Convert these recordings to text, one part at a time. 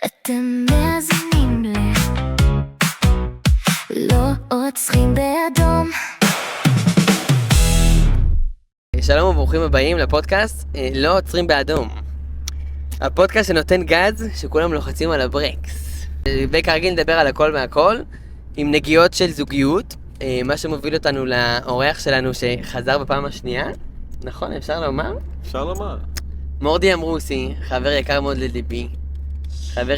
אתם מאזינים לא עוצרים באדום. שלום וברוכים הבאים לפודקאסט לא עוצרים באדום. הפודקאסט שנותן גז שכולם לוחצים על הברקס. וכרגיל נדבר על הכל מהכל, עם נגיעות של זוגיות, מה שמוביל אותנו לאורח שלנו שחזר בפעם השנייה. נכון, אפשר לומר? אפשר לומר. מורדי אמרוסי, חבר יקר מאוד לליבי. חבר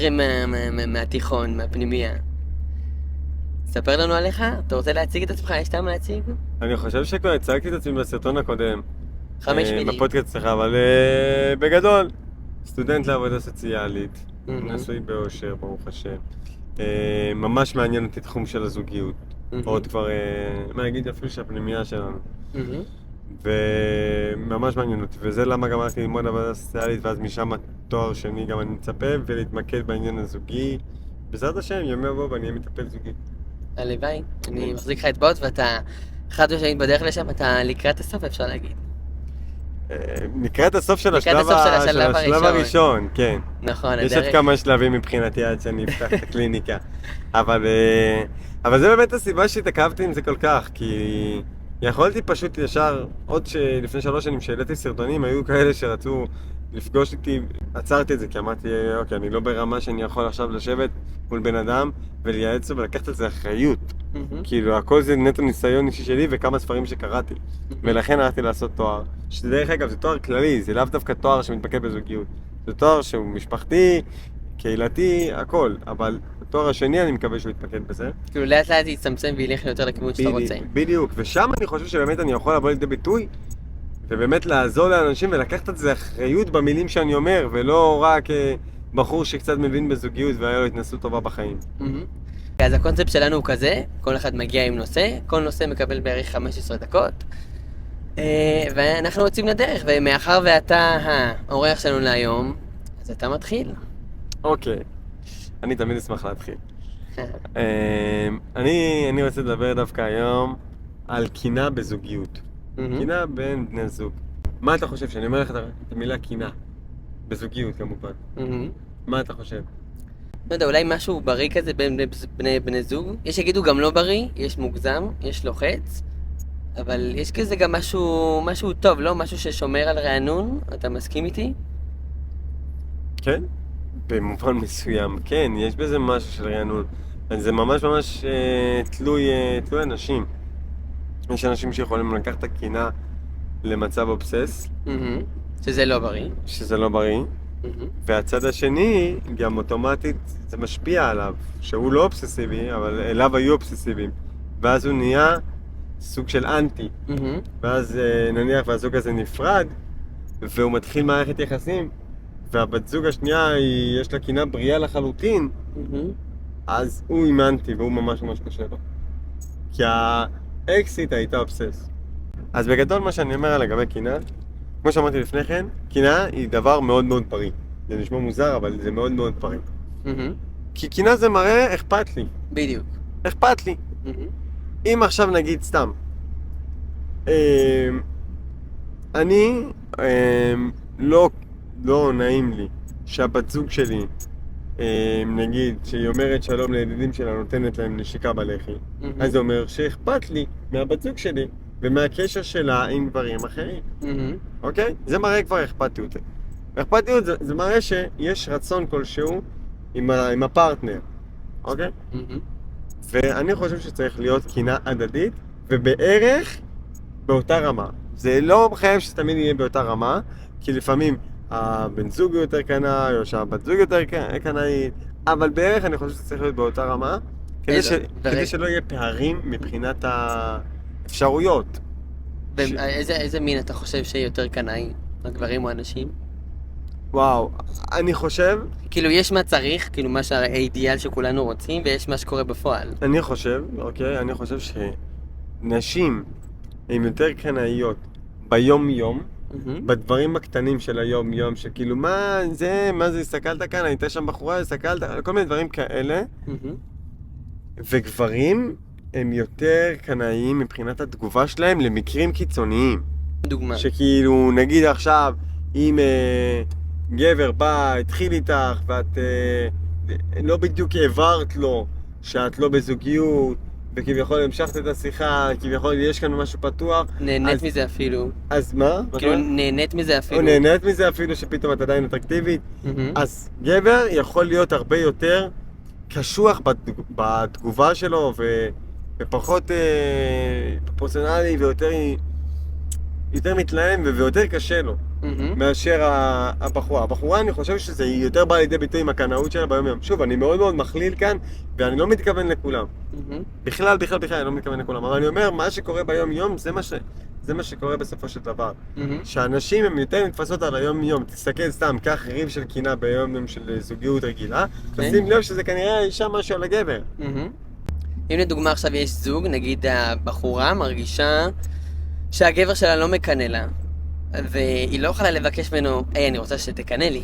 מהתיכון, מהפנימיה. ספר לנו עליך, אתה רוצה להציג את עצמך? יש טעם להציג? אני חושב שכבר הצגתי את עצמי בסרטון הקודם. 5 מילים. בפודקאסט שלך, אבל בגדול, סטודנט לעבודה סוציאלית, נשוי באושר, ברוך השם. ממש מעניין אותי תחום של הזוגיות. עוד כבר, מה אגיד אפילו שהפנימיה שלנו. וממש מעניין אותי, וזה למה גם הלכתי ללמוד עבודה סוציאלית, ואז משם תואר שני גם אני מצפה, ולהתמקד בעניין הזוגי. בעזרת השם, יום יבוא ואני אהיה מטפל זוגי. הלוואי, אני מחזיק לך אצבעות ואתה חד ושנית בדרך לשם, אתה לקראת הסוף אפשר להגיד. לקראת הסוף של השלב הראשון, כן. נכון, יש עוד כמה שלבים מבחינתי עד שאני אפתח את הקליניקה. אבל זה באמת הסיבה שהתעכבתי עם זה כל כך, כי יכולתי פשוט ישר, עוד שלפני 3 שנים שהעליתי סרטונים, היו כאלה שרצו לפגוש איתי, עצרתי את זה, כי אמרתי, אוקיי, אני לא ברמה שאני יכול עכשיו לשבת מול בן אדם ולייעץ לו ולקחת על זה אחריות. כאילו, הכל זה נטו ניסיון אישי שלי וכמה ספרים שקראתי. ולכן הלכתי לעשות תואר, שדרך אגב זה תואר כללי, זה לאו דווקא תואר שמתמקד בזוגיות. זה תואר שהוא משפחתי, קהילתי, הכל, אבל התואר השני אני מקווה שהוא יתמקד בזה. כאילו לאט לאט יצטמצם וילך יותר לכיוון שאתה רוצה. בדיוק, ושם אני חושב שבאמת אני יכול לבוא לידי ביטוי ובאמת לעזור לאנשים ולקחת את זה אחריות במילים שאני אומר, ולא רק בחור שקצת מבין בזוגיות והיה לו התנסות טובה בחיים. אז הקונספט שלנו הוא כזה, כל אחד מגיע עם נושא, כל נושא מקבל בערך 15 דקות, ואנחנו יוצאים לדרך, ומאחר ואתה האורח שלנו להיום, אז אתה מתחיל. אוקיי, אני תמיד אשמח להתחיל. אני רוצה לדבר דווקא היום על קינה בזוגיות. קינה בין בני זוג. מה אתה חושב? שאני אומר לך את המילה קינה, בזוגיות כמובן. מה אתה חושב? לא יודע, אולי משהו בריא כזה בין בני זוג? יש שיגידו גם לא בריא, יש מוגזם, יש לוחץ, אבל יש כזה גם משהו טוב, לא? משהו ששומר על רענון, אתה מסכים איתי? כן, במובן מסוים, כן, יש בזה משהו של רענון. זה ממש תלוי אנשים. יש אנשים שיכולים לקחת את הקינה למצב אובסס. שזה לא בריא. שזה לא בריא. והצד השני, גם אוטומטית, זה משפיע עליו, שהוא לא אובססיבי, אבל אליו היו אובססיביים. ואז הוא נהיה סוג של אנטי. ואז נניח והזוג הזה נפרד, והוא מתחיל מערכת יחסים, והבת זוג השנייה יש לה קינה בריאה לחלוטין, אז הוא עם אנטי, והוא ממש קשה לו. כי האקסיט הייתה אובסס. אז בגדול מה שאני אומר לגבי קינה, כמו שאמרתי לפני כן, קינה היא דבר מאוד בריא. זה נשמע מוזר, אבל זה מאוד בריא. כי קינה זה מראה אכפת לי. בדיוק. אכפת לי. אם עכשיו נגיד סתם, אני לא נעים לי שהבת זוג שלי, נגיד, שהיא אומרת שלום לידידים שלה, נותנת להם נשיקה בלחי, אז זה אומר שאכפת לי מהבת זוג שלי ומהקשר שלה עם דברים אחרים. אוקיי? זה מראה כבר אכפתיות. אכפתיות זה מראה שיש רצון כלשהו עם הפרטנר. אוקיי? ואני חושב שצריך להיות קינה הדדית ובערך באותה רמה. זה לא מחייב שתמיד יהיה באותה רמה, כי לפעמים הבן זוג הוא יותר קנאי, או שהבת זוג יותר קנאית, אבל בערך אני חושב שצריך להיות באותה רמה, כדי שלא יהיה פערים מבחינת האפשרויות. איזה מין אתה חושב שיותר קנאי, הגברים או הנשים? וואו, אני חושב... כאילו יש מה צריך, כאילו מה שהאידיאל שכולנו רוצים, ויש מה שקורה בפועל. אני חושב שנשים הן יותר קנאיות ביום-יום, בדברים הקטנים של היום-יום, שכאילו מה זה, הסתכלת כאן, הייתה שם בחורה, הסתכלת, כל מיני דברים כאלה. וגברים הם יותר קנאיים מבחינת התגובה שלהם למקרים קיצוניים. דוגמה. שכאילו, נגיד עכשיו, אם גבר בא, התחיל איתך, ואת לא בדיוק העברת לו שאת לא בזוגיות, וכביכול המשכת את השיחה, כביכול יש כאן משהו פתוח. נהנית מזה אפילו. אז מה? כאילו נהנית מזה אפילו. או נהנית מזה אפילו שפתאום את עדיין אטרקטיבית. אז גבר יכול להיות הרבה יותר קשוח בתגובה שלו, ופחות פרופורציונלי ויותר מתלהם ויותר קשה לו מאשר הבחורה. הבחורה, אני חושב שזה יותר בא לידי ביטוי עם הקנאות שלה ביום יום. שוב, אני מאוד מאוד מכליל כאן, ואני לא מתכוון לכולם. בכלל, אני לא מתכוון לכולם. אבל אני אומר, מה שקורה ביום יום, זה מה שקורה בסופו של דבר. שאנשים הם יותר נתפסות על היום יום. תסתכל סתם, קח ריב של קינה ביום יום של זוגיות רגילה, תשים לב שזה כנראה האישה משהו על הגבר. אם לדוגמה עכשיו יש זוג, נגיד הבחורה מרגישה שהגבר שלה לא מקנא לה, והיא לא יכולה לבקש ממנו, אני רוצה שתקנא לי.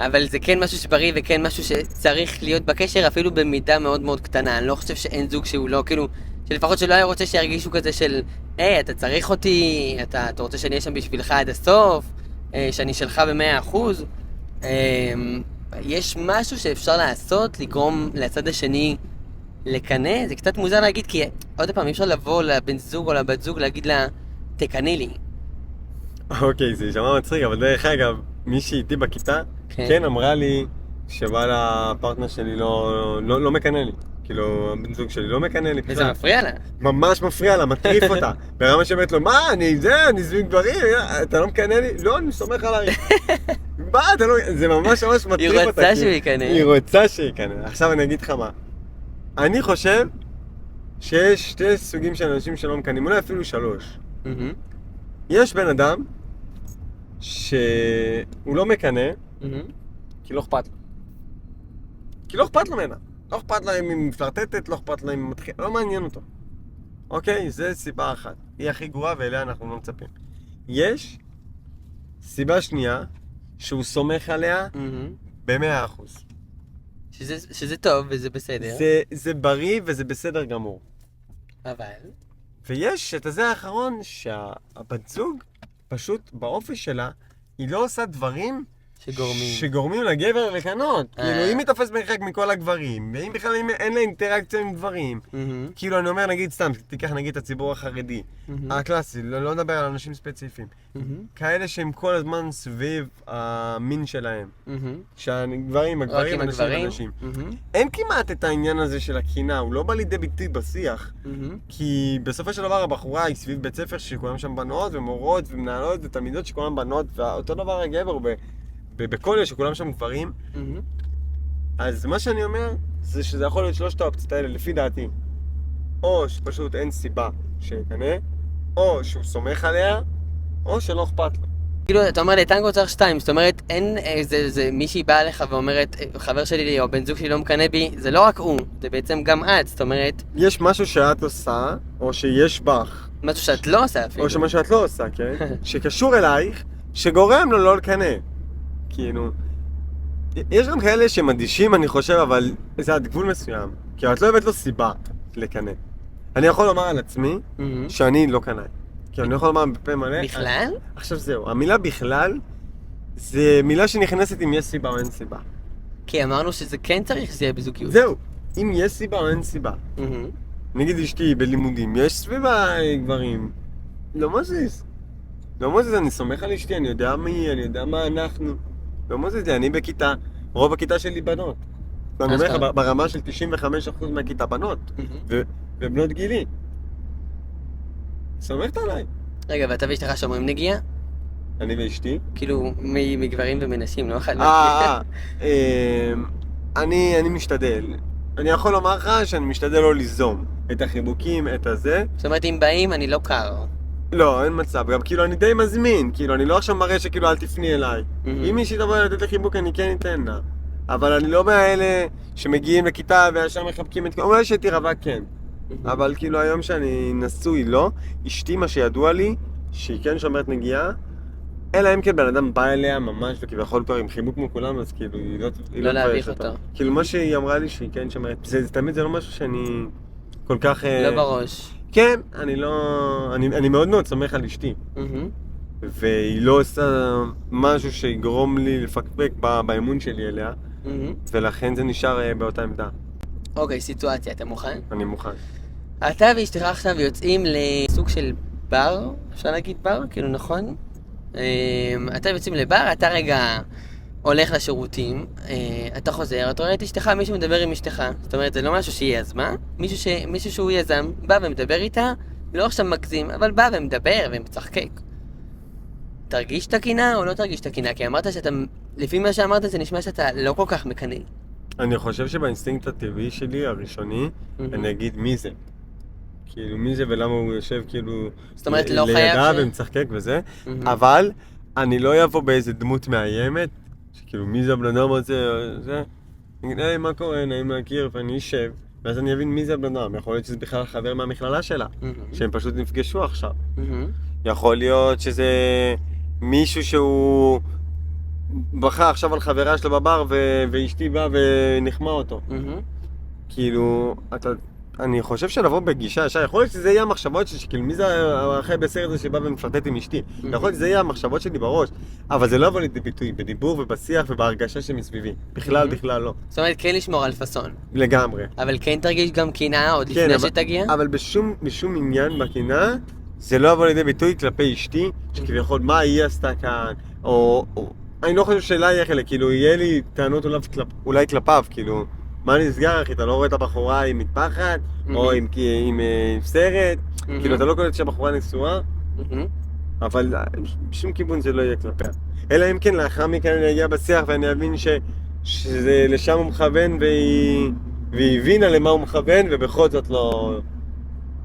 אבל זה כן משהו שבריא וכן משהו שצריך להיות בקשר אפילו במידה מאוד מאוד קטנה. אני לא חושב שאין זוג שהוא לא, כאילו, שלפחות שלא היה רוצה שירגישו כזה של אתה צריך אותי, אתה רוצה שאני אהיה שם בשבילך עד הסוף, שאני שלך ב100%. יש משהו שאפשר לעשות, לגרום לצד השני לקנא. זה קצת מוזר להגיד, כי עוד פעם, אי אפשר לבוא לבן זוג או לבת זוג להגיד לה, תקנא לי. אוקיי, זה יישמע מצחיק, אבל דרך אגב, מישהי איתי בכיתה, כן אמרה לי שבא לפרטנר שלי לא מקנא לי. כאילו, הבן זוג שלי לא מקנא לי. וזה מפריע לה? ממש מפריע לה, מטריף אותה. ברמה שאומרת לו, מה, אני זוג גברים, אתה לא מקנא לי? לא, אני סומך עליי. מה, אתה לא... זה ממש מטריף אותה. היא רוצה שהוא יקנא. היא רוצה שיקנא. עכשיו אני אגיד לך מה. אני חושב שיש שתי סוגים של אנשים שלא מקנאים, אולי אפילו 3. יש בן אדם שהוא לא מקנא, כי לא אכפת לו. כי לא אכפת לו ממנה. לא אכפת לה אם היא מפלרטטת, לא אכפת לה אם היא מתחילה, לא מעניין אותו. אוקיי? זה סיבה אחת. היא הכי גרועה ואליה אנחנו לא מצפים. יש סיבה שנייה, שהוא סומך עליה ב100%. שזה טוב וזה בסדר. זה בריא וזה בסדר גמור. אבל? ויש את הזה האחרון שהבת זוג, פשוט באופי שלה, היא לא עושה דברים שגורמים לגבר לקנות. כאילו, אם היא תופס מרחק מכל הגברים, ואם בכלל אין לה אינטראקציה עם גברים, כאילו, אני אומר, נגיד סתם, תיקח נגיד את הציבור החרדי, הקלאסי, לא נדבר על אנשים ספציפיים, כאלה שהם כל הזמן סביב המין שלהם, שהגברים, הגברים, אנשים. אין כמעט את העניין הזה של הקינה, הוא לא בא לידי ביטוי בשיח, כי בסופו של דבר הבחורה היא סביב בית ספר שכולם שם בנות ומורות ומנהלות ותלמידות שכולם בנות, ואותו דבר הגבר בכולל שכולם שם גברים. אז מה שאני אומר זה שזה יכול להיות 3 האופציות האלה לפי דעתי, או שפשוט אין סיבה שיקנא, או שהוא סומך עליה, או שלא אכפת לו. כאילו אתה אומר לטנגו צריך 2, זאת אומרת אין זה מישהי באה לך ואומרת חבר שלי או בן זוג שלי לא מקנא בי, זה לא רק הוא, זה בעצם גם את, זאת אומרת יש משהו שאת עושה, או שיש בך משהו שאת לא עושה אפילו, או שמה שאת לא עושה, כן? שקשור אלייך, שגורם לו לא לקנא. כאילו, יש גם כאלה שמדישים, אני חושב, אבל זה עד גבול מסוים. כי את לא הבאת לו סיבה לקנא. אני יכול לומר על עצמי שאני לא קנאי. כי אני יכול לומר בפה מלא. בכלל? עכשיו זהו, המילה בכלל זה מילה שנכנסת אם יש סיבה או אין סיבה. כי אמרנו שזה כן צריך שזה יהיה בזוגיות. זהו, אם יש סיבה או אין סיבה. נגיד אשתי בלימודים, יש סביבה גברים. לא מזיז. לא מזיז, אני סומך על אשתי, אני יודע מי, אני יודע מה אנחנו. לא מזיז לי, אני בכיתה, רוב הכיתה שלי בנות. ואני אומר לך, ברמה של 95% מהכיתה בנות. ובנות גילי. סומכת עליי. רגע, ואתה ואשתך שומרים נגיעה? אני ואשתי? כאילו, מגברים ומנשים, לא אחד אני משתדל. אני יכול לומר לך שאני משתדל לא ליזום את החיבוקים, את הזה. זאת אומרת, אם באים, אני לא קר. לא, אין מצב. גם כאילו אני די מזמין. כאילו, אני לא עכשיו מראה שכאילו אל תפני אליי. אם מישהי תבוא לתת לחיבוק, אני כן אתן לה. אבל אני לא מהאלה שמגיעים לכיתה וישר מחבקים את... אולי שתירבה כן. אבל כאילו היום שאני נשוי לא, אשתי מה שידוע לי, שהיא כן שומרת נגיעה, אלא אם כן בן אדם בא אליה ממש וכביכול כבר עם חיבוק כמו כולם, אז כאילו היא לא להביך אותו. כאילו מה שהיא אמרה לי שהיא כן שומרת, תמיד זה לא משהו שאני כל כך... לא בראש. כן, אני מאוד מאוד סומך על אשתי. והיא לא עושה משהו שיגרום לי לפקפק באמון שלי אליה. ולכן זה נשאר באותה עמדה. אוקיי, סיטואציה, אתה מוכן? אני מוכן. אתה ואשתך עכשיו יוצאים לסוג של בר, אפשר להגיד בר? כאילו נכון? אתה יוצאים לבר, אתה רגע הולך לשירותים, אתה חוזר, אתה רואה את אשתך, מישהו מדבר עם אשתך. זאת אומרת, זה לא משהו שהיא יזמה, מישהו שהוא יזם, בא ומדבר איתה, לא עכשיו מגזים, אבל בא ומדבר ומצחקק. תרגיש את הקינה או לא תרגיש את הקינה? כי אמרת שאתה, לפי מה שאמרת זה נשמע שאתה לא כל כך מקנא. אני חושב שבאינסטינקט הטבעי שלי, הראשוני, אני אגיד מי זה. כאילו מי זה ולמה הוא יושב כאילו זאת אומרת, לא חייב לידה ומצחקק וזה, אבל אני לא אבוא באיזה דמות מאיימת, שכאילו מי זה הבן אדם הזה, זה, אני אגיד, מה קורה, נעים להכיר, ואני אשב, ואז אני אבין מי זה הבן אדם. יכול להיות שזה בכלל חבר מהמכללה שלה, שהם פשוט נפגשו עכשיו. יכול להיות שזה מישהו שהוא בכה עכשיו על חברה שלו בבר ואשתי באה ונחמה אותו. כאילו, אני חושב שלבוא בגישה ישר, יכול להיות שזה יהיה המחשבות שכאילו מי זה האחרי בסרט הזה שבא ומפלטט עם אשתי. יכול להיות שזה יהיה המחשבות שלי בראש, אבל זה לא יבוא לידי ביטוי, בדיבור ובשיח ובהרגשה שמסביבי. בכלל לא. זאת אומרת, כן לשמור על פאסון. לגמרי. אבל כן תרגיש גם קינה עוד לפני שתגיע? אבל בשום עניין בקינה, זה לא יבוא לידי ביטוי כלפי אשתי, שכביכול מה היא עשתה כאן, או אני לא חושב שאלה יהיה חלק, כאילו יהיה לי טענות אולי כלפיו, כאילו מה נסגר אחי, אתה לא רואה את הבחורה עם מטפחת, או עם סרט, כאילו אתה לא קולט שהבחורה נשואה, אבל בשום כיוון זה לא יהיה כלפיה. אלא אם כן לאחר מכן אני אגיע בשיח ואני אבין שזה לשם הוא מכוון והיא הבינה למה הוא מכוון ובכל זאת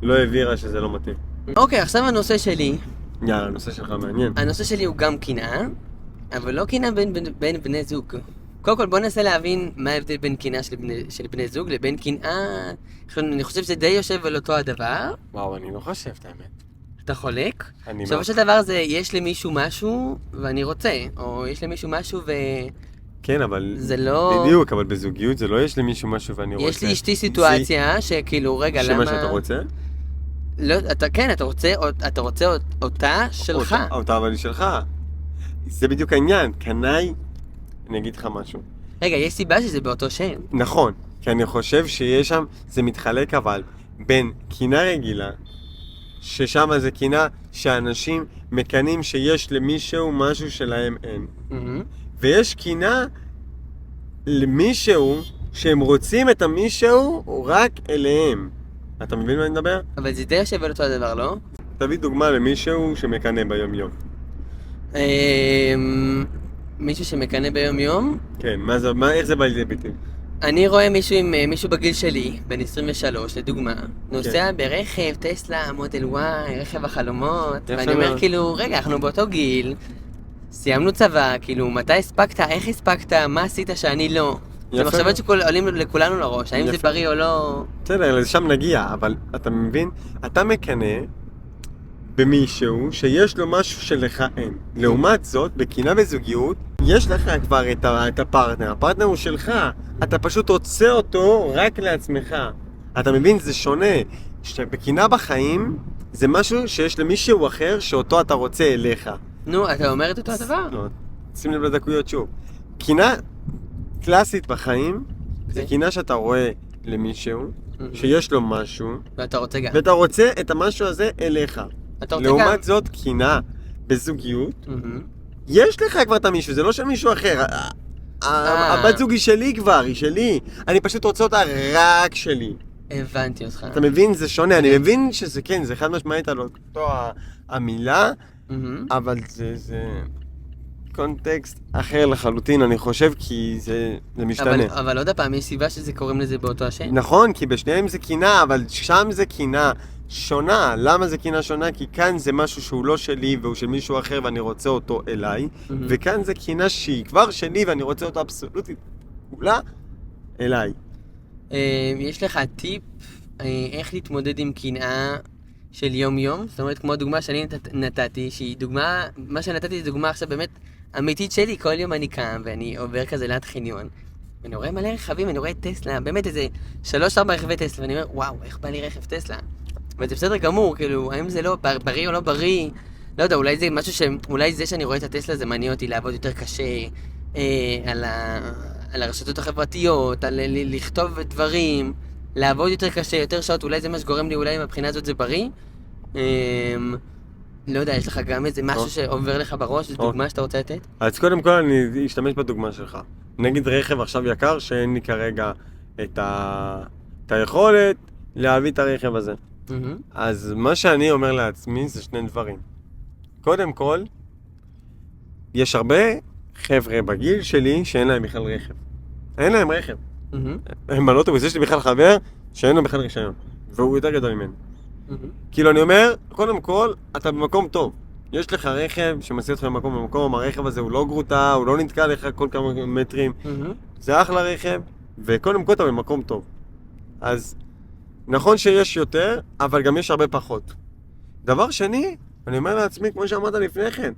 לא העבירה שזה לא מתאים. אוקיי, עכשיו הנושא שלי. יאללה, הנושא שלך מעניין. הנושא שלי הוא גם קינה, אבל לא קינה בין בני זוג. קודם כל בוא ננסה להבין מה ההבדל בין קינה של בני זוג לבין קנאה. אני חושב שזה די יושב על אותו הדבר. וואו, אני לא חושב את האמת. אתה חולק? בסופו של דבר זה יש למישהו משהו ואני רוצה, או יש למישהו משהו כן, אבל זה לא... בדיוק, אבל בזוגיות זה לא יש למישהו משהו ואני רוצה. יש לי אשתי סיטואציה שכאילו, רגע, למה... שמה שאתה רוצה? לא, כן, אתה רוצה אותה שלך. אותה, אבל היא שלך. זה בדיוק העניין, קנאי, אני אגיד לך משהו. רגע, יש סיבה שזה באותו שם. נכון, כי אני חושב שיש שם, זה מתחלק אבל, בין קינה רגילה, ששם זה קינה שאנשים מקנים שיש למישהו משהו שלהם אין. ויש קינה למישהו שהם רוצים את המישהו רק אליהם. אתה מבין מה אני מדבר? אבל זה די יושב על אותו הדבר, לא? תביא דוגמה למישהו שמקנה ביום יום. מישהו שמקנה ביום יום? כן, איך זה בא לידי ביטוי? אני רואה מישהו בגיל שלי, בן 23 לדוגמה, נוסע ברכב, טסלה, מודל Y, רכב החלומות, ואני אומר כאילו, רגע, אנחנו באותו גיל, סיימנו צבא, כאילו, מתי הספקת, איך הספקת, מה עשית שאני לא? זה מחשבות שעולים לכולנו לראש, האם זה בריא או לא? בסדר, לשם נגיע, אבל אתה מבין, אתה מקנה במישהו שיש לו משהו שלך אין. לעומת זאת, בקינה וזוגיות, יש לך כבר את הפרטנר, הפרטנר הוא שלך, אתה פשוט רוצה אותו רק לעצמך. אתה מבין, זה שונה. בקינה בחיים, זה משהו שיש למישהו אחר שאותו אתה רוצה אליך. נו, אתה אומר את אותו הדבר? לא, שים לב לדקויות שוב. קינה קלאסית בחיים, זה קינה שאתה רואה למישהו, שיש לו משהו, ואתה רוצה את המשהו הזה אליך. לעומת זאת, קינה בזוגיות, יש לך כבר את המישהו, זה לא של מישהו אחר. הבת זוג היא שלי כבר, היא שלי. אני פשוט רוצה אותה רק שלי. הבנתי אותך. אתה מבין? זה שונה. אני מבין שזה כן, זה חד משמעית על אותו המילה, אבל זה קונטקסט אחר לחלוטין, אני חושב, כי זה משתנה. אבל עוד הפעם, יש סיבה שזה קוראים לזה באותו השם. נכון, כי בשניהם זה קינה, אבל שם זה קינה שונה. למה זה קינה שונה? כי כאן זה משהו שהוא לא שלי והוא של מישהו אחר ואני רוצה אותו אליי, וכאן זה קינה שהיא כבר שלי ואני רוצה אותה אבסולוטית כולה אליי. יש לך טיפ איך להתמודד עם קנאה של יום-יום? זאת אומרת, כמו הדוגמה שאני נתתי, שהיא דוגמה, מה שנתתי זה דוגמה עכשיו באמת אמיתית שלי. כל יום אני קם ואני עובר כזה ליד חניון, ואני רואה מלא רכבים, אני רואה טסלה, באמת איזה 3-4 רכבי טסלה, ואני אומר, וואו, איך בא לי רכב טסלה? וזה בסדר גמור, כאילו, האם זה לא בריא או לא בריא? לא יודע, אולי זה משהו אולי זה שאני רואה את הטסלה זה מעניין אותי לעבוד יותר קשה על הרשתות החברתיות, על לכתוב דברים, לעבוד יותר קשה, יותר שעות, אולי זה מה שגורם לי, אולי מבחינה הזאת זה בריא. לא יודע, יש לך גם איזה משהו שעובר לך בראש, זו דוגמה שאתה רוצה לתת? אז קודם כל אני אשתמש בדוגמה שלך. נגיד רכב עכשיו יקר שאין לי כרגע את היכולת להביא את הרכב הזה. אז מה שאני אומר לעצמי זה שני דברים. קודם כל, יש הרבה חבר'ה בגיל שלי שאין להם בכלל רכב. אין להם רכב. הם על אוטובוס, יש לי בכלל חבר שאין לו בכלל רישיון. והוא יותר גדול ממני. כאילו אני אומר, קודם כל, אתה במקום טוב. יש לך רכב שמסיע אותך במקום במקום, הרכב הזה הוא לא גרוטה, הוא לא נתקע לך כל כמה מטרים. זה אחלה רכב, וקודם כל אתה במקום טוב. אז נכון שיש יותר, אבל גם יש הרבה פחות. דבר שני, אני אומר לעצמי, כמו שאמרת לפני כן,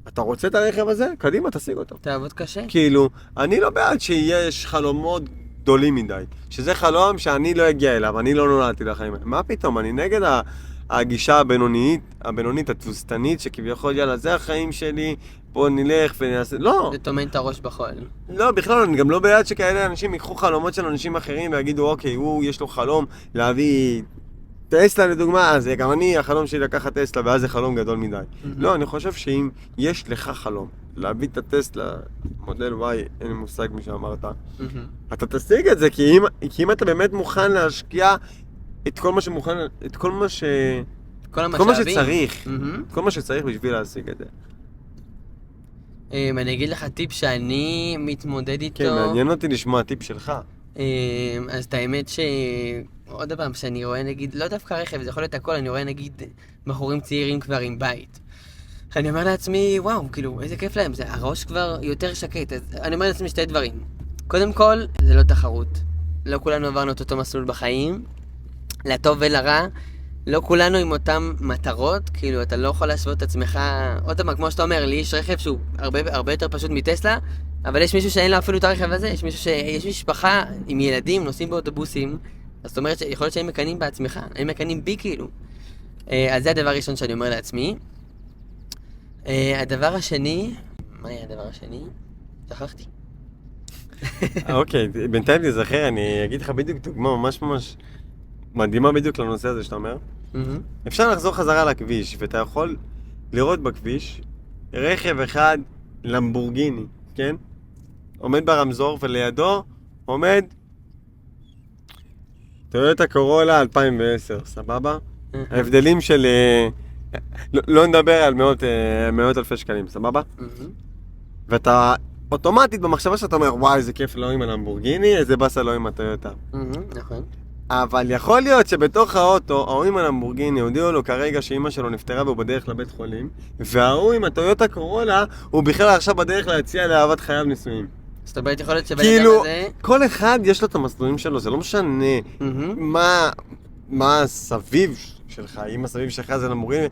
אתה רוצה את הרכב הזה? קדימה, תשיג אותו. תעבוד קשה. כאילו, אני לא בעד שיש חלומות גדולים מדי. שזה חלום שאני לא אגיע אליו, אני לא נולדתי לחיים. מה פתאום? אני נגד הגישה הבינונית, התבוסתנית, שכביכול, יאללה, זה החיים שלי, בוא נלך ונעשה... לא! זה תומן את הראש בחול. לא, בכלל, אני גם לא בעד שכאלה אנשים ייקחו חלומות של אנשים אחרים ויגידו, אוקיי, יש לו חלום להביא טסלה לדוגמה, אז גם אני, החלום שלי לקחת טסלה, ואז זה חלום גדול מדי. לא, אני חושב שאם יש לך חלום להביא את הטסלה, מודל Y, אין לי מושג מי שאמרת, אתה תשיג את זה, כי אם אתה באמת מוכן להשקיע את כל מה שמוכן, את כל מה שצריך, את כל מה שצריך בשביל להשיג את זה. אני אגיד לך טיפ שאני מתמודד איתו. כן, מעניין אותי לשמוע טיפ שלך. אז את האמת עוד פעם, שאני רואה נגיד, לא דווקא רכב, זה יכול להיות הכל, אני רואה נגיד בחורים צעירים כבר עם בית. אני אומר לעצמי, וואו, כאילו, איזה כיף להם, הראש כבר יותר שקט. אז אני אומר לעצמי שתי דברים. קודם כל, זה לא תחרות. לא כולנו עברנו את אותו מסלול בחיים, לטוב ולרע. לא כולנו עם אותם מטרות, כאילו, אתה לא יכול להשוות את עצמך. עוד פעם, כמו שאתה אומר, לי יש רכב שהוא הרבה יותר פשוט מטסלה, אבל יש מישהו שאין לו אפילו את הרכב הזה, יש משפחה עם ילדים, נוסעים באוטובוסים, אז זאת אומרת שיכול להיות שהם מקנים בעצמך, הם מקנים בי כאילו. אז זה הדבר הראשון שאני אומר לעצמי. הדבר השני, מה היה הדבר השני? שכחתי. אוקיי, בינתיים תזכר, אני אגיד לך בדיוק דוגמה ממש מדהימה בדיוק לנושא הזה שאתה אומר. אפשר לחזור חזרה לכביש, ואתה יכול לראות בכביש רכב אחד למבורגיני, כן? עומד ברמזור ולידו עומד טויוטה קורולה 2010, סבבה? ההבדלים של... לא נדבר על מאות אלפי שקלים, סבבה? ואתה אוטומטית במחשבה שאתה אומר, וואי, איזה כיף לא עם הלמבורגיני, איזה בסה לא עם הטויוטה. נכון. אבל יכול להיות שבתוך האוטו, ההוא עם הלמבורגיני הודיעו לו כרגע שאמא שלו נפטרה והוא בדרך לבית חולים, וההוא עם הטויוטה קורולה, הוא בכלל עכשיו בדרך להציע לאהבת חייו נישואים. זאת אומרת, יכול להיות שבן כאילו, אדם הזה... כל אחד יש לו את המסלולים שלו, זה לא משנה מה הסביב שלך, אם הסביב שלך זה למבורגיני,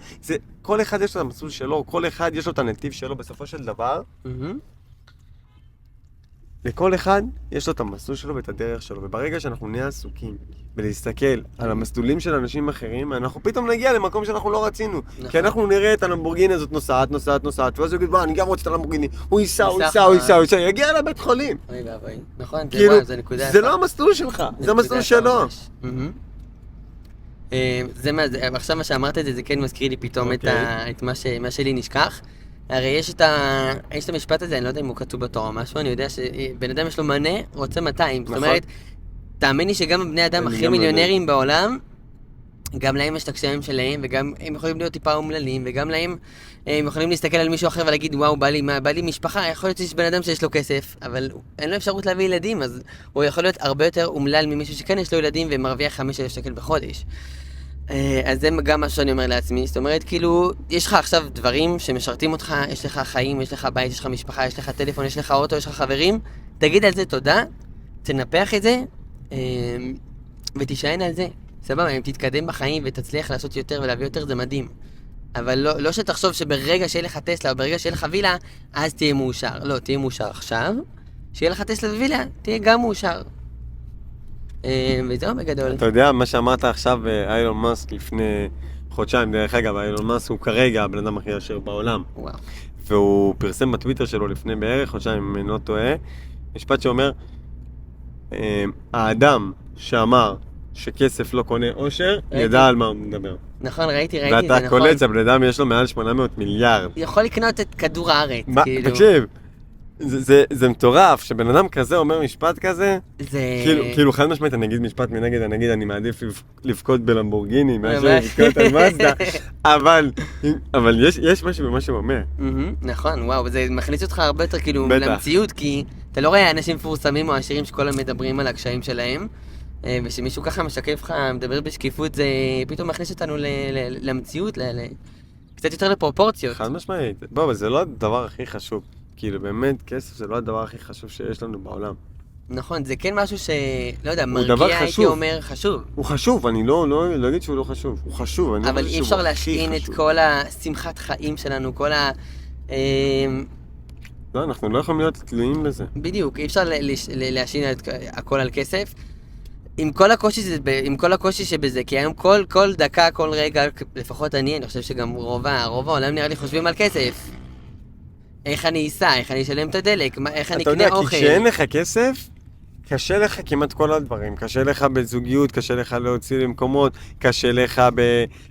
כל אחד יש לו את המסלול שלו, כל אחד יש לו את הנתיב שלו בסופו של דבר. לכל אחד יש לו את המסלול שלו ואת הדרך שלו, וברגע שאנחנו נהיה עסוקים ולהסתכל על המסלולים של אנשים אחרים, אנחנו פתאום נגיע למקום שאנחנו לא רצינו. כי אנחנו נראה את הלמבורגיני הזאת נוסעת, ואז הוא יגיד, אני גם רוצה את הלמבורגיני, הוא ייסע, יגיע לבית חולים. אוי ואבוי, נכון, זה נקודה. זה לא המסלול שלך, זה המסלול שלו. עכשיו מה שאמרת את זה כן מזכיר לי פתאום את מה שלי נשכח. הרי יש את המשפט הזה, אני לא יודע אם הוא כתוב בתורה או משהו, אני יודע שבן אדם יש לו מנה, רוצה 200. זאת אומרת, תאמין לי שגם הבני אדם הכי מיליונרים בעולם, גם להם יש את הקשיים שלהם, וגם הם יכולים להיות טיפה אומללים, וגם להם הם יכולים להסתכל על מישהו אחר ולהגיד, וואו, בא לי משפחה, יכול להיות שיש בן אדם שיש לו כסף, אבל אין לו אפשרות להביא ילדים, אז הוא יכול להיות הרבה יותר אומלל ממישהו שכן יש לו ילדים ומרוויח 5,000 שקל בחודש. אז זה גם מה שאני אומר לעצמי, זאת אומרת, כאילו, יש לך עכשיו דברים שמשרתים אותך, יש לך חיים, יש לך בית, יש לך משפחה, יש לך טלפון, יש לך אוטו, יש לך חברים, תגיד על זה תודה, תנפח את זה, ותישען על זה. סבבה, אם תתקדם בחיים ותצליח לעשות יותר ולהביא יותר, זה מדהים. אבל לא שתחשוב שברגע שיהיה לך טסלה או ברגע שיהיה לך וילה, אז תהיה מאושר. לא, תהיה מאושר עכשיו, שיהיה לך טסלה ווילה, תהיה גם מאושר. וזהו בגדול. אתה יודע, מה שאמרת עכשיו, אילון מאסק לפני חודשיים, דרך אגב, אילון מאסק הוא כרגע הבן אדם הכי עשיר בעולם. וואו. והוא פרסם בטוויטר שלו לפני בערך חודשיים, אם אני לא טועה, משפט שאומר, האדם שאמר שכסף לא קונה אושר, ידע על מה הוא מדבר. נכון, ראיתי, זה נכון. ואתה קולט שהבן אדם יש לו מעל 800 מיליארד. יכול לקנות את כדור הארץ, כאילו. תקשיב, זה מטורף, שבן אדם כזה אומר משפט כזה, זה... כאילו חד משמעית, אני אגיד משפט מנגד, אני אגיד, אני מעדיף לבכות בלמבורגיני, מאשר לבכות על מזדה, אבל יש משהו במה שהוא אומר. נכון, וואו, זה מכניס אותך הרבה יותר כאילו למציאות, כי אתה לא רואה אנשים מפורסמים או עשירים שכל הם מדברים על הקשיים שלהם, ושמישהו ככה משקף לך, מדבר בשקיפות, זה פתאום מכניס אותנו למציאות, קצת יותר לפרופורציות. חד משמעית, אבל זה לא הדבר הכי חשוב. כאילו באמת כסף זה לא הדבר הכי חשוב שיש לנו בעולם. נכון, זה כן משהו לא יודע, מרגיע הייתי אומר חשוב. הוא חשוב, אני לא אגיד שהוא לא חשוב, הוא חשוב, אבל אי אפשר להשעין את כל השמחת חיים שלנו, כל ה... לא, אנחנו לא יכולים להיות תלויים בזה. בדיוק, אי אפשר להשעין הכל על כסף. עם כל הקושי שבזה, כי היום כל דקה, כל רגע, לפחות אני חושב שגם רוב העולם נראה לי חושבים על כסף. איך אני אסע, איך אני אשלם את הדלק, איך אני אקנה אוכל. כי כשאין לך כסף, קשה לך כמעט כל הדברים. קשה לך בזוגיות, קשה לך להוציא למקומות, קשה לך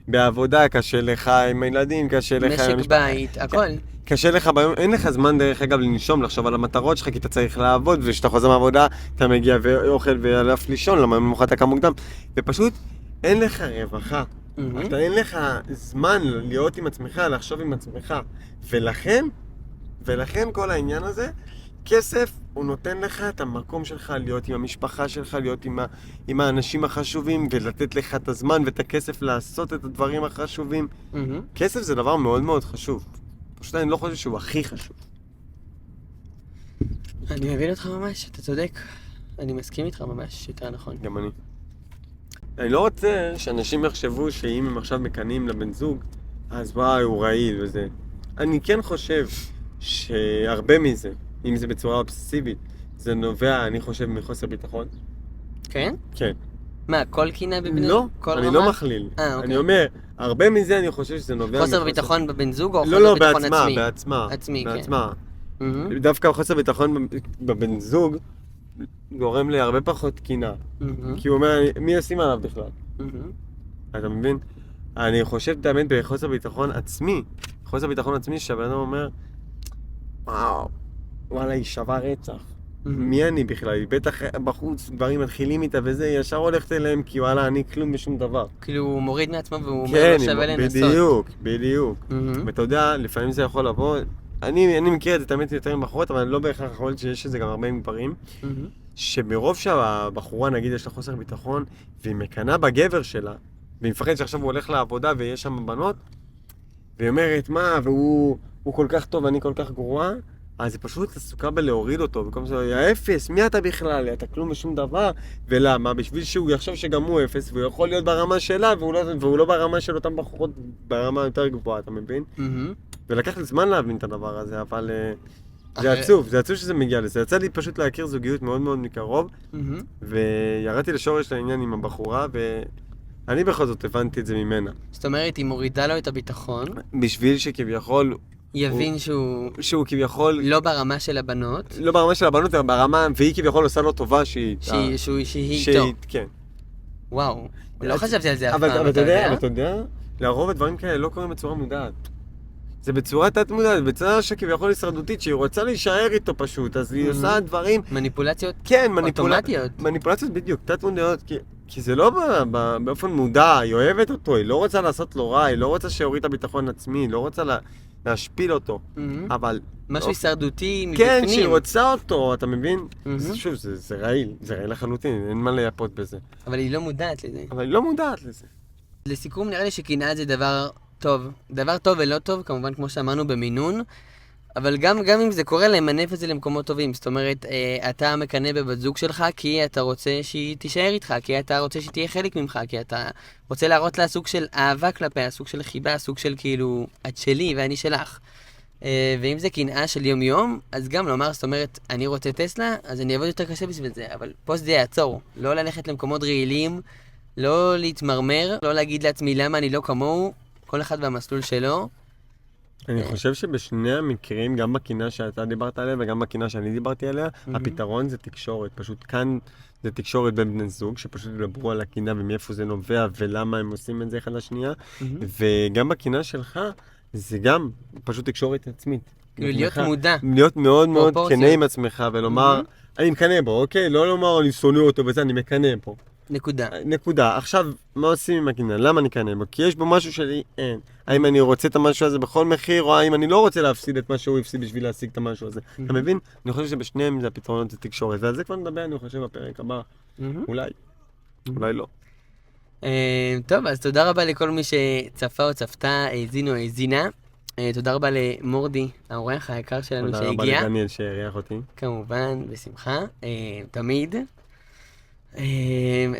בעבודה, קשה לך עם הילדים, קשה לך... משק בית, הכל. קשה לך ביום, אין לך זמן דרך אגב לנשום, לחשוב על המטרות שלך, כי אתה צריך לעבוד, וכשאתה חוזר מהעבודה, אתה מגיע ואוכל והלף לישון, למה ממוחרת אתה קם מוקדם. ופשוט אין לך רווחה. אין לך זמן להיות עם עצמך, לחשוב עם עצמך. ולכן כל העניין הזה, כסף הוא נותן לך את המקום שלך להיות עם המשפחה שלך, להיות עם האנשים החשובים, ולתת לך את הזמן ואת הכסף לעשות את הדברים החשובים. כסף זה דבר מאוד מאוד חשוב. פשוט אני לא חושב שהוא הכי חשוב. אני מבין אותך ממש, אתה צודק. אני מסכים איתך ממש, יותר נכון. גם אני. אני לא רוצה שאנשים יחשבו שאם הם עכשיו מקנים לבן זוג, אז וואי, הוא רעיל וזה. אני כן חושב שהרבה מזה, אם זה בצורה אובססיבית, זה נובע, אני חושב, מחוסר ביטחון. כן? כן. מה, כל קינה בבן זוג? לא, אני לא מכליל. אני אומר, הרבה מזה אני חושב שזה נובע חוסר ביטחון בבן זוג או חוסר לא, ביטחון עצמי? לא, בעצמה. עצמי, כן. בעצמה. דווקא חוסר ביטחון בבן זוג גורם להרבה פחות קינה. כי הוא אומר, מי ישים עליו בכלל? אתה מבין? אני חושב תאמן בחוסר ביטחון עצמי. חוסר ביטחון עצמי שהבן אדם אומר, וואו, וואלה, היא שווה רצח. מי אני בכלל? בטח בחוץ דברים מתחילים איתה וזה, ישר הולכת אליהם כי וואלה, אני כלום בשום דבר. כאילו הוא מוריד מעצמו והוא אומר לא שווה לנסות. בדיוק. ואתה יודע, לפעמים זה יכול לבוא, אני מכיר את זה תמיד יותר עם בחורות, אבל לא בהכרח יכול להיות שיש את זה גם הרבה עם גברים, שברוב שהבחורה נגיד יש לה חוסר ביטחון, והיא מקנה בגבר שלה, והיא מפחדת שעכשיו הוא הולך לעבודה ויש שם בנות, והיא אומרת, מה, והוא כל כך טוב ואני כל כך גרועה, אז היא פשוט עסוקה בלהוריד אותו, במקום זה, יא אפס, מי אתה בכלל? אתה כלום בשום דבר, ולמה? בשביל שהוא יחשוב שגם הוא אפס, והוא יכול להיות ברמה שלה, והוא לא ברמה של אותם בחורות, ברמה יותר גבוהה, אתה מבין? ולקח לי זמן להבין את הדבר הזה, אבל זה עצוב שזה מגיע לזה. יצא לי פשוט להכיר זוגיות מאוד מאוד מקרוב, וירדתי לשורש לעניין עם הבחורה, ואני בכל זאת הבנתי את זה ממנה. זאת אומרת, היא מורידה לו את הביטחון. בשביל שכביכול... יבין שהוא כביכול... לא ברמה של הבנות. לא ברמה של הבנות, אלא ברמה, והיא כביכול עושה לו טובה שהיא איתו. כן. וואו, לא חשבתי על זה אף פעם, אבל אתה יודע, לרוב הדברים כאלה לא קוראים בצורה מודעת. זה בצורה תת-מודעת, בצורה שכביכול הישרדותית, שהיא רוצה להישאר איתו פשוט, אז היא עושה דברים... מניפולציות? כן, אוטומטיות. מניפולציות בדיוק, תת-מודעות, כי זה לא באופן מודע, היא אוהבת אותו, היא לא רוצה לעשות לו רע, היא לא רוצה שיוריד את הביטחון עצמי, היא לא רוצה להשפיל אותו, אבל... משהו הישרדותי מבפנים. כן, שהיא רוצה אותו, אתה מבין? שוב, זה רעיל לחלוטין, אין מה לייפות בזה. אבל היא לא מודעת לזה. לסיכום, נראה לי שקנאה זה דבר טוב ולא טוב, כמובן כמו שאמרנו במינון, אבל גם אם זה קורה, למנף את זה למקומות טובים. זאת אומרת, אתה מקנא בבת זוג שלך כי אתה רוצה שהיא תישאר איתך, כי אתה רוצה שהיא תהיה חלק ממך, כי אתה רוצה להראות לה סוג של אהבה כלפיה, סוג של חיבה, סוג של כאילו, את שלי ואני שלך. ואם זה קנאה של יום-יום, אז גם לומר, זאת אומרת, אני רוצה טסלה, אז אני אעבוד יותר קשה בשביל זה, אבל פה זה יעצור. לא ללכת למקומות רעילים, לא להתמרמר, לא להגיד לעצמי למה אני לא כמוהו, כל אחד במסלול שלו. אני חושב שבשני המקרים, גם בקינה שאתה דיברת עליה וגם בקינה שאני דיברתי עליה, הפתרון זה תקשורת. פשוט כאן זה תקשורת בין בני זוג, שפשוט ידברו על הקינה ומאיפה זה נובע ולמה הם עושים את זה אחד לשנייה. וגם בקינה שלך, זה גם פשוט תקשורת עצמית. להיות מודע. להיות מאוד מאוד פרופורציות. כנה עם עצמך ולומר, אני מקנה בו, אוקיי? לא לומר, אני שונא אותו וזה, אני מקנה בו. נקודה. עכשיו, מה עושים עם הקינה? למה אני קנה בו? כי יש בו משהו שלי אין. האם אני רוצה את המשהו הזה בכל מחיר, או האם אני לא רוצה להפסיד את מה שהוא הפסיד בשביל להשיג את המשהו הזה. אתה מבין? אני חושב שבשניהם זה הפתרונות זה תקשורת. ועל זה כבר נדבר, אני חושב, בפרק הבא. אולי. אולי לא. טוב, אז תודה רבה לכל מי שצפה או צפתה, האזין או האזינה. תודה רבה למורדי, האורח היקר שלנו שהגיע. תודה רבה לדניאל שהריח אותי. כמובן, בשמחה, תמיד.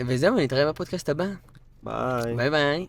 וזהו, נתראה בפודקאסט הבא. ביי. ביי ביי.